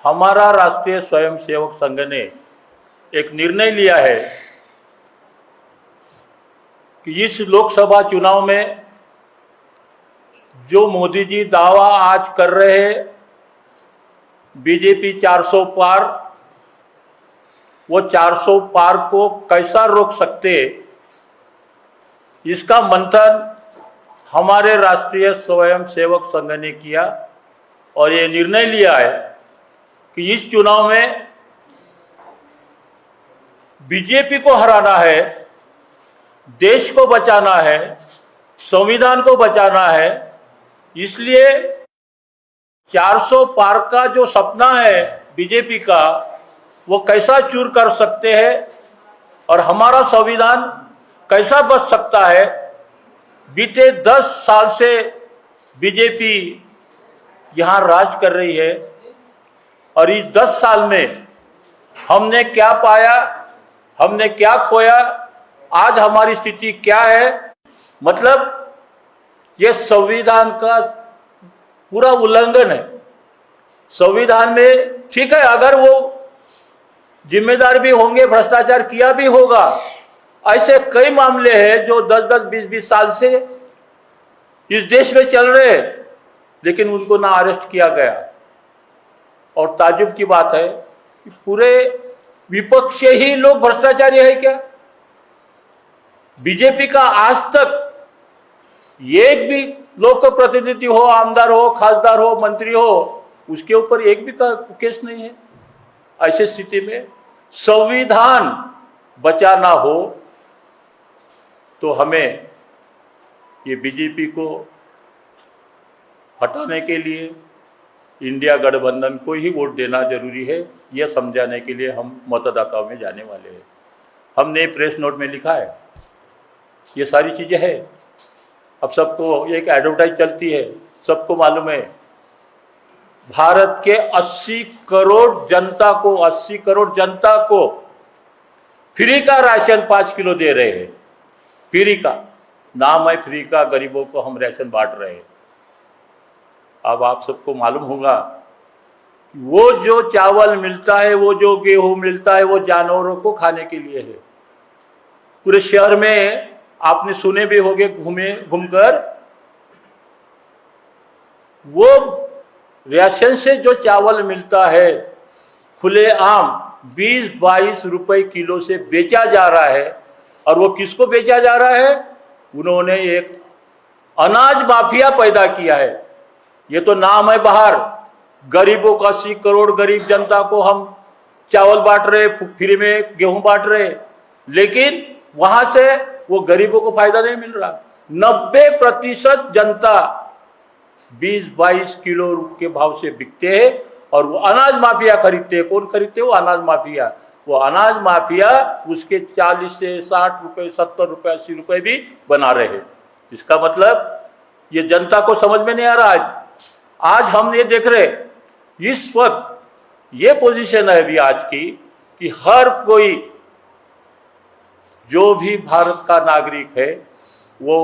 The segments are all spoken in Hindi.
हमारा राष्ट्रीय स्वयंसेवक संघ ने एक निर्णय लिया है कि इस लोकसभा चुनाव में जो मोदी जी दावा आज कर रहे हैं बीजेपी 400 पार, वो 400 पार को कैसा रोक सकते, इसका मंथन हमारे राष्ट्रीय स्वयंसेवक संघ ने किया और ये निर्णय लिया है कि इस चुनाव में बीजेपी को हराना है, देश को बचाना है, संविधान को बचाना है। इसलिए 400 पार का जो सपना है बीजेपी का, वो कैसा चूर कर सकते हैं और हमारा संविधान कैसा बच सकता है। बीते 10 साल से बीजेपी यहाँ राज कर रही है और इस 10 साल में हमने क्या पाया, हमने क्या खोया, आज हमारी स्थिति क्या है। मतलब ये संविधान का पूरा उल्लंघन है। संविधान में ठीक है, अगर वो जिम्मेदार भी होंगे, भ्रष्टाचार किया भी होगा, ऐसे कई मामले हैं जो 10-10, 20-20 साल से इस देश में चल रहे हैं, लेकिन उनको ना अरेस्ट किया गया। और ताज्जुब की बात है कि पूरे विपक्ष ही लोग भ्रष्टाचारी है क्या? बीजेपी का आज तक एक भी लोक प्रतिनिधि हो, आमदार हो, खासदार हो, मंत्री हो, उसके ऊपर एक भी केस नहीं है। ऐसी स्थिति में संविधान बचाना हो तो हमें ये बीजेपी को हटाने के लिए इंडिया गठबंधन को ही वोट देना जरूरी है। यह समझाने के लिए हम मतदाताओं में जाने वाले हैं। हमने प्रेस नोट में लिखा है, ये सारी चीजें हैं। अब सबको एक एडवर्टाइज चलती है, सबको मालूम है भारत के 80 करोड़ जनता को फ्री का राशन 5 किलो दे रहे हैं। फ्री का नाम है, फ्री का, गरीबों को हम राशन बांट रहे हैं। अब आप सबको मालूम होगा वो जो चावल मिलता है, वो जो गेहूं मिलता है, वो जानवरों को खाने के लिए है। पूरे शहर में आपने सुने भी होंगे घूमकर, वो राशन से जो चावल मिलता है खुलेआम 20-22 रुपए किलो से बेचा जा रहा है। और वो किसको बेचा जा रहा है? उन्होंने एक अनाज माफिया पैदा किया है। ये तो नाम है बाहर, गरीबों को 80 करोड़ गरीब जनता को हम चावल बांट रहे, फ्री में गेहूं बांट रहे, लेकिन वहां से वो गरीबों को फायदा नहीं मिल रहा। 90% जनता 20-22 किलो के भाव से बिकते हैं और वो अनाज माफिया खरीदते हैं। कौन खरीदते हैं? वो अनाज माफिया। वो अनाज माफिया उसके 40 से 60 रुपए, 70 रुपए, 80 रुपए भी बना रहे हैं। इसका मतलब ये जनता को समझ में नहीं आ रहा। आज हम ये देख रहे, इस वक्त ये पोजीशन है अभी आज की कि हर कोई जो भी भारत का नागरिक है वो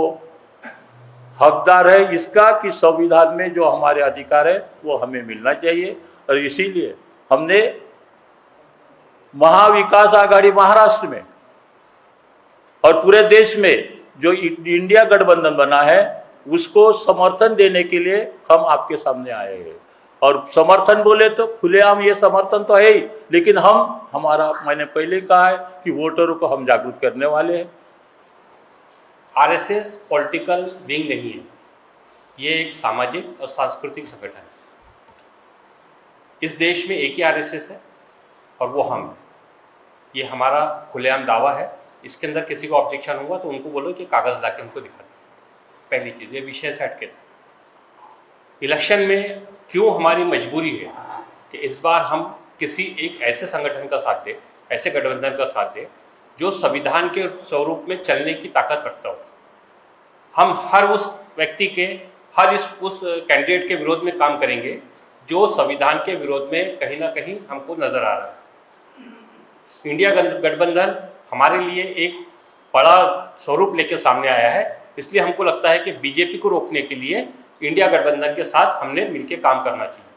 हकदार है इसका कि संविधान में जो हमारे अधिकार है वो हमें मिलना चाहिए। और इसीलिए हमने महाविकास आघाड़ी महाराष्ट्र में और पूरे देश में जो इंडिया गठबंधन बना है उसको समर्थन देने के लिए हम आपके सामने आए हैं। और समर्थन बोले तो खुलेआम ये समर्थन तो है ही, लेकिन मैंने पहले कहा है कि वोटरों को हम जागरूक करने वाले हैं। आरएसएस पॉलिटिकल विंग नहीं है, ये एक सामाजिक और सांस्कृतिक संगठन है। इस देश में एक ही आरएसएस है और वो हम हैं। ये हमारा खुलेआम दावा है। इसके अंदर किसी को ऑब्जेक्शन होगा तो उनको बोलो कि कागज़ ला के उनको दिखा दो। पहली चीज़, ये विषय से हटके था। इलेक्शन में क्यों हमारी मजबूरी है कि इस बार हम किसी एक ऐसे संगठन का साथ दें, ऐसे गठबंधन का साथ दें जो संविधान के स्वरूप में चलने की ताकत रखता हो। हम हर उस व्यक्ति के, उस कैंडिडेट के विरोध में काम करेंगे जो संविधान के विरोध में कहीं ना कहीं हमको नजर आ रहा है। इंडिया गठबंधन हमारे लिए एक बड़ा स्वरूप लेकर सामने आया है। इसलिए हमको लगता है कि बीजेपी को रोकने के लिए इंडिया गठबंधन के साथ हमने मिलकर काम करना चाहिए।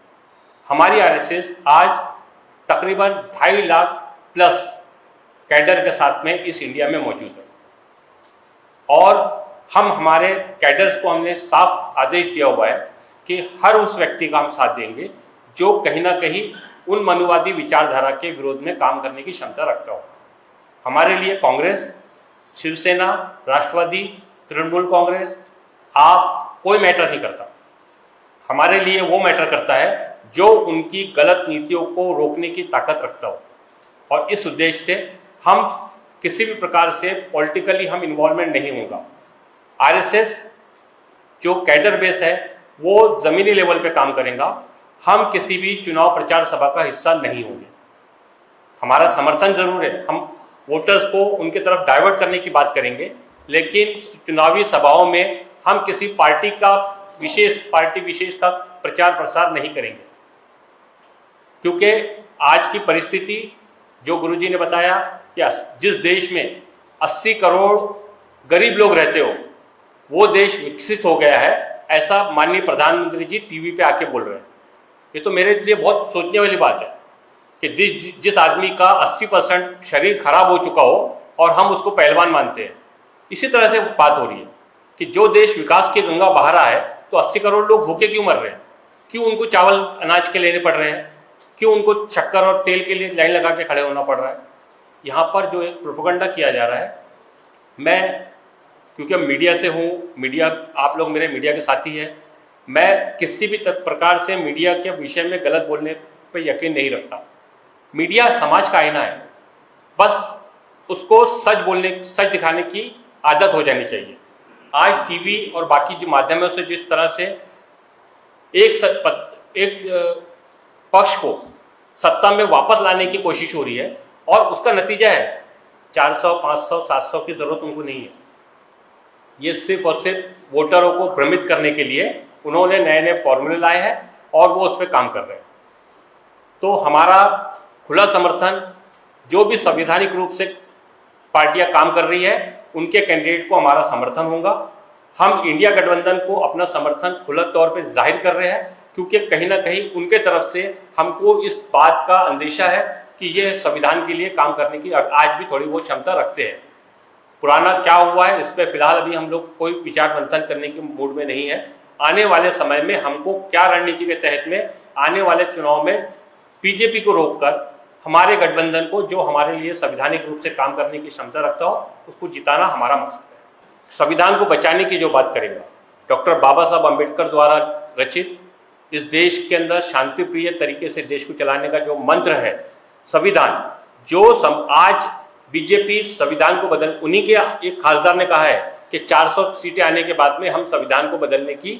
हमारी आरएसएस आज तकरीबन 2.5 लाख प्लस कैडर के साथ में इस इंडिया में मौजूद है और हम हमारे कैडर्स को हमने साफ आदेश दिया हुआ है कि हर उस व्यक्ति का हम साथ देंगे जो कहीं ना कहीं उन मनुवादी विचारधारा के विरोध में काम करने की क्षमता रखता हो। हमारे लिए कांग्रेस, शिवसेना, राष्ट्रवादी, तृणमूल कांग्रेस, आप कोई मैटर नहीं करता। हमारे लिए वो मैटर करता है जो उनकी गलत नीतियों को रोकने की ताकत रखता हो और इस उद्देश्य से हम किसी भी प्रकार से पॉलिटिकली हम इन्वॉल्वमेंट नहीं होगा। आरएसएस जो कैडर बेस है वो ज़मीनी लेवल पे काम करेगा। हम किसी भी चुनाव प्रचार सभा का हिस्सा नहीं होंगे। हमारा समर्थन जरूर है, हम वोटर्स को उनके तरफ डाइवर्ट करने की बात करेंगे, लेकिन चुनावी सभाओं में हम किसी पार्टी विशेष का प्रचार प्रसार नहीं करेंगे, क्योंकि आज की परिस्थिति जो गुरुजी ने बताया कि जिस देश में 80 करोड़ गरीब लोग रहते हो वो देश विकसित हो गया है, ऐसा माननीय प्रधानमंत्री जी टीवी पे आके बोल रहे हैं। ये तो मेरे लिए बहुत सोचने वाली बात है कि जिस आदमी का 80% शरीर खराब हो चुका हो और हम उसको पहलवान मानते हैं। इसी तरह से बात हो रही है कि जो देश विकास की गंगा बहा रहा है तो 80 करोड़ लोग भूखे क्यों मर रहे हैं, क्यों उनको चावल अनाज के लेने पड़ रहे हैं, क्यों उनको शक्कर और तेल के लिए लाइन लगा के खड़े होना पड़ रहा है। यहाँ पर जो एक प्रोपेगेंडा किया जा रहा है, मैं क्योंकि मीडिया से हूँ, मीडिया आप लोग मेरे मीडिया के साथी हैं, मैं किसी भी प्रकार से मीडिया के विषय में गलत बोलने पर यकीन नहीं रखता। मीडिया समाज का आईना है, बस उसको सच दिखाने की आदत हो जानी चाहिए। आज टीवी और बाकी जो माध्यमों से जिस तरह से एक पक्ष को सत्ता में वापस लाने की कोशिश हो रही है और उसका नतीजा है 400, 500, 700 की जरूरत उनको नहीं है। ये सिर्फ और सिर्फ वोटरों को भ्रमित करने के लिए उन्होंने नए नए फॉर्मूले लाए हैं और वो उस पर काम कर रहे हैं। तो हमारा खुला समर्थन, जो भी संवैधानिक रूप से पार्टियां काम कर रही है उनके कैंडिडेट को हमारा समर्थन होगा। हम इंडिया गठबंधन को अपना समर्थन खुला तौर पे जाहिर कर रहे हैं, क्योंकि कहीं ना कहीं उनके तरफ से हमको इस बात का अंदेशा है कि ये संविधान के लिए काम करने की आज भी थोड़ी बहुत क्षमता रखते हैं। पुराना क्या हुआ है इस पर फिलहाल अभी हम लोग कोई विचार मंथन करने के मूड में नहीं है। आने वाले समय में हमको क्या रणनीति के तहत में आने वाले चुनाव में बीजेपी को रोककर हमारे गठबंधन को, जो हमारे लिए संवैधानिक रूप से काम करने की क्षमता रखता हो, उसको जिताना हमारा मकसद है। संविधान को बचाने की जो बात करेगा, डॉक्टर बाबा साहब अम्बेडकर द्वारा रचित इस देश के अंदर शांतिप्रिय तरीके से देश को चलाने का जो मंत्र है संविधान, आज बीजेपी संविधान को बदल, उन्हीं के एक खासदार ने कहा है कि 400 सीटें आने के बाद में हम संविधान को बदलने की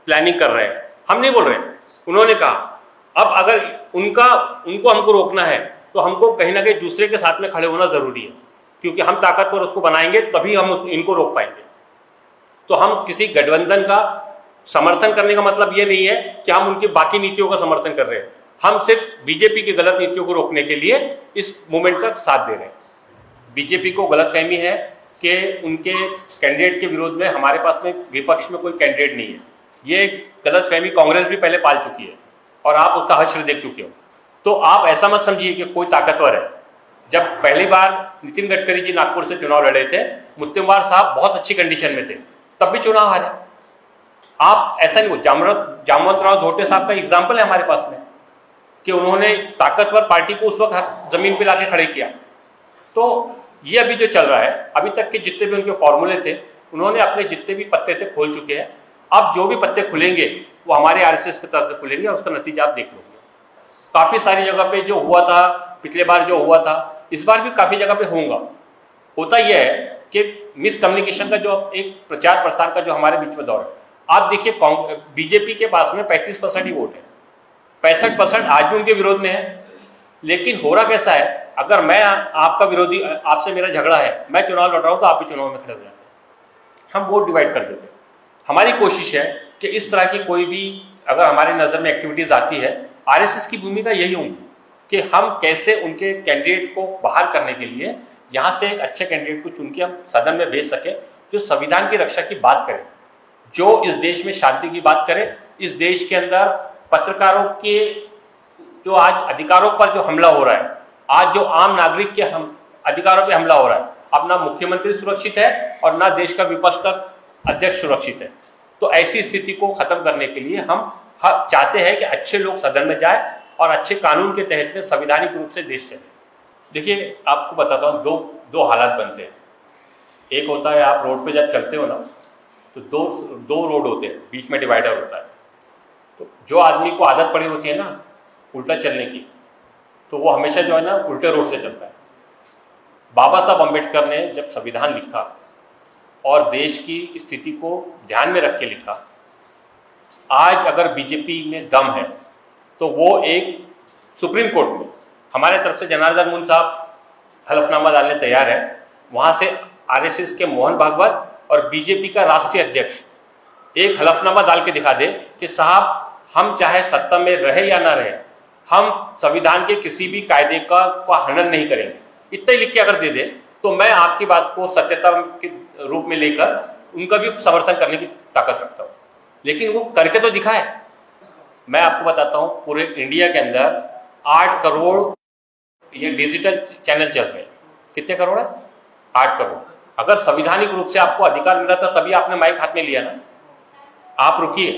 प्लानिंग कर रहे हैं। हम नहीं बोल रहे हैं, उन्होंने कहा। अब अगर उनको हमको रोकना है तो हमको कहीं ना कहीं दूसरे के साथ में खड़े होना जरूरी है, क्योंकि हम ताकतवर उसको बनाएंगे तभी हम इनको रोक पाएंगे। तो हम किसी गठबंधन का समर्थन करने का मतलब ये नहीं है कि हम उनकी बाकी नीतियों का समर्थन कर रहे हैं। हम सिर्फ बीजेपी की गलत नीतियों को रोकने के लिए इस मूवमेंट का साथ दे रहे हैं। बीजेपी को गलतफहमी है कि उनके कैंडिडेट के विरोध में हमारे पास में विपक्ष में कोई कैंडिडेट नहीं है। ये गलतफहमी कांग्रेस भी पहले पाल चुकी है और आप उसका हश्र देख चुके हो। तो आप ऐसा मत समझिए कि कोई ताकतवर है। जब पहली बार नितिन गडकरी जी नागपुर से चुनाव लड़े थे, मुत्तेमवार साहब बहुत अच्छी कंडीशन में थे, तब भी चुनाव हारे। आप ऐसा नहीं हो, जामवंतराव धोटे साहब का एग्जाम्पल है हमारे पास में कि उन्होंने ताकतवर पार्टी को उस वक्त जमीन पे लाके खड़े किया। तो ये अभी जो चल रहा है, अभी तक के जितने भी उनके फॉर्मूले थे, उन्होंने अपने जितने भी पत्ते थे खोल चुके हैं। अब जो भी पत्ते खुलेंगे वो हमारे आरएसएस की तरफ से खुलेंगे और उसका नतीजा आप देख लोगे। काफ़ी सारी जगह पे जो हुआ था, पिछले बार जो हुआ था, इस बार भी काफ़ी जगह पे होगा। होता यह है कि मिसकम्युनिकेशन का जो एक प्रचार प्रसार का जो हमारे बीच में दौर है, आप देखिए बीजेपी के पास में 35% ही वोट है, 65% आज भी उनके विरोध में है। लेकिन हो रहा कैसा है, अगर मैं आपका विरोधी, आपसे मेरा झगड़ा है, मैं चुनाव लड़ रहा हूँ तो आप भी चुनाव में खड़े हो जाते हैं, हम वोट डिवाइड कर देते हैं। हमारी कोशिश है कि इस तरह की कोई भी अगर हमारी नज़र में एक्टिविटीज़ आती है, आरएसएस की भूमिका यही होगी कि हम कैसे उनके कैंडिडेट को बाहर करने के लिए यहाँ से एक अच्छे कैंडिडेट को चुन के हम सदन में भेज सके, जो संविधान की रक्षा की बात करे, जो इस देश में शांति की बात करे, इस देश के अंदर पत्रकारों के जो आज अधिकारों पर जो हमला हो रहा है, आज जो आम नागरिक के अधिकारों पे हमला हो रहा है, अब ना मुख्यमंत्री सुरक्षित है और ना देश का विपक्ष का अध्यक्ष सुरक्षित है। तो ऐसी स्थिति को खत्म करने के लिए हम चाहते हैं कि अच्छे लोग सदन में जाए और अच्छे कानून के तहत में संवैधानिक रूप से देश चले। देखिए, आपको बताता हूँ, दो हालात बनते हैं। एक होता है, आप रोड पे जब चलते हो ना, तो दो रोड होते हैं, बीच में डिवाइडर होता है। तो जो आदमी को आदत पड़ी होती है ना उल्टा चलने की, तो वो हमेशा जो है ना उल्टे रोड से चलता है। बाबा साहब अम्बेडकर ने जब संविधान लिखा और देश की स्थिति को ध्यान में रख के लिखा, आज अगर बीजेपी में दम है तो वो एक सुप्रीम कोर्ट में हमारे तरफ से जनार्दन मुन साहब हलफनामा डालने तैयार है, वहाँ से आरएसएस के मोहन भागवत और बीजेपी का राष्ट्रीय अध्यक्ष एक हलफनामा डाल के दिखा दे कि साहब, हम चाहे सत्ता में रहे या ना रहे, हम संविधान के किसी भी कायदे का हनन नहीं करेंगे, इतना ही लिख के अगर दे दे तो मैं आपकी बात को सत्यता के रूप में लेकर उनका भी समर्थन करने की ताकत रखता हूँ। लेकिन वो करके तो दिखाए। मैं आपको बताता हूँ, पूरे इंडिया के अंदर 8 करोड़ ये डिजिटल चैनल चल रहे हैं। कितने करोड़ है? 8 करोड़। अगर संवैधानिक रूप से आपको अधिकार मिला था तभी आपने माइक हाथ में लिया ना। आप रुकिए,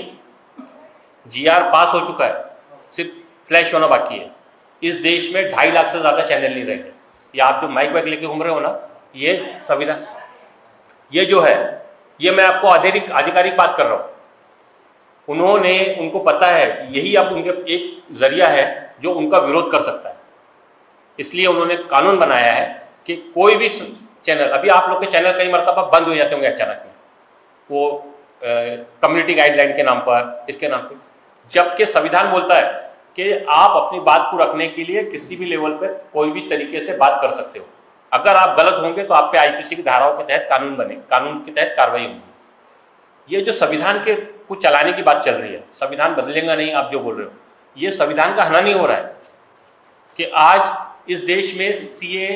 जीआर पास हो चुका है, सिर्फ फ्लैश होना बाकी है। इस देश में 2.5 लाख से ज़्यादा चैनल नहीं रहेंगे। ये आप जो माइक वाइक लेके घूम रहे हो ना, ये संविधान, ये जो है, ये मैं आपको आधिकारिक बात कर रहा हूँ। उनको पता है यही अब उनके एक जरिया है जो उनका विरोध कर सकता है। इसलिए उन्होंने कानून बनाया है कि कोई भी चैनल, अभी आप लोग के चैनल कई मरतबा बंद हो जाते होंगे अचानक में, वो कम्युनिटी गाइडलाइन के नाम पर, इसके नाम पर, जबकि संविधान बोलता है कि आप अपनी बात को रखने के लिए किसी भी लेवल पर कोई भी तरीके से बात कर सकते हो। अगर आप गलत होंगे तो आप पे आईपीसी की धाराओं के तहत कानून के तहत कार्रवाई होगी। ये जो संविधान के कुछ चलाने की बात चल रही है, संविधान बदलेगा नहीं, आप जो बोल रहे हो, ये संविधान का हनन ही हो रहा है कि आज इस देश में सीए,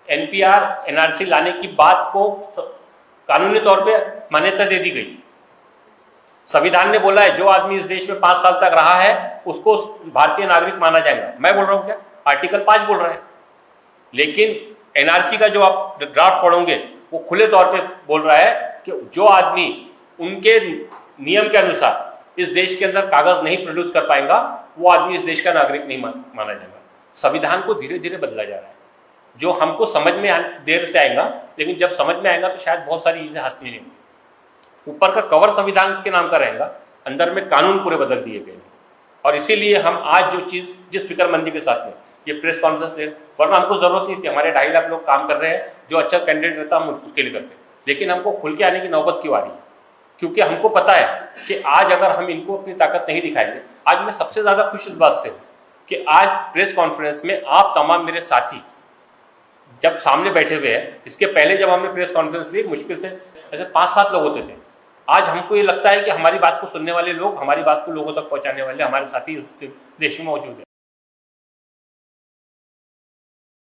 एनपीआर, एनआरसी लाने की बात को कानूनी तौर पे मान्यता दे दी गई। संविधान ने बोला है जो आदमी इस देश में 5 साल तक रहा है उसको भारतीय नागरिक माना जाएगा। मैं बोल रहा हूँ क्या? आर्टिकल 5 बोल रहा है। लेकिन एनआरसी का जो आप ड्राफ्ट पढ़ोगे वो खुले तौर पे बोल रहा है कि जो आदमी उनके नियम के अनुसार इस देश के अंदर कागज नहीं प्रोड्यूस कर पाएगा वो आदमी इस देश का नागरिक नहीं माना जाएगा। संविधान को धीरे धीरे बदला जा रहा है, जो हमको समझ में देर से आएगा, लेकिन जब समझ में आएगा तो शायद बहुत सारी चीजें हाथ में नहीं होंगी। ऊपर का कवर संविधान के नाम का रहेगा, अंदर में कानून पूरे बदल दिए गए। और इसीलिए हम आज जो चीज जिस फिक्रमंदी के साथ में ये प्रेस कॉन्फ्रेंस ले, वरना हमको जरूरत नहीं थी। हमारे 2.5 लाख लोग काम कर रहे हैं, जो अच्छा कैंडिडेट रहता हम उसके लिए करते, लेकिन हमको खुल के आने की नौबत क्यों आ रही है? क्योंकि हमको पता है कि आज अगर हम इनको अपनी ताकत नहीं दिखाएंगे, आज मैं सबसे ज्यादा खुश इस बात से हूँ कि आज प्रेस कॉन्फ्रेंस में आप तमाम मेरे साथी जब सामने बैठे हुए हैं। इसके पहले जब हमने प्रेस कॉन्फ्रेंस ली, मुश्किल से ऐसे 5-7 लोग होते थे। आज हमको ये लगता है कि हमारी बात को सुनने वाले लोग, हमारी बात को लोगों तक पहुंचाने वाले हमारे साथी देश में मौजूद है।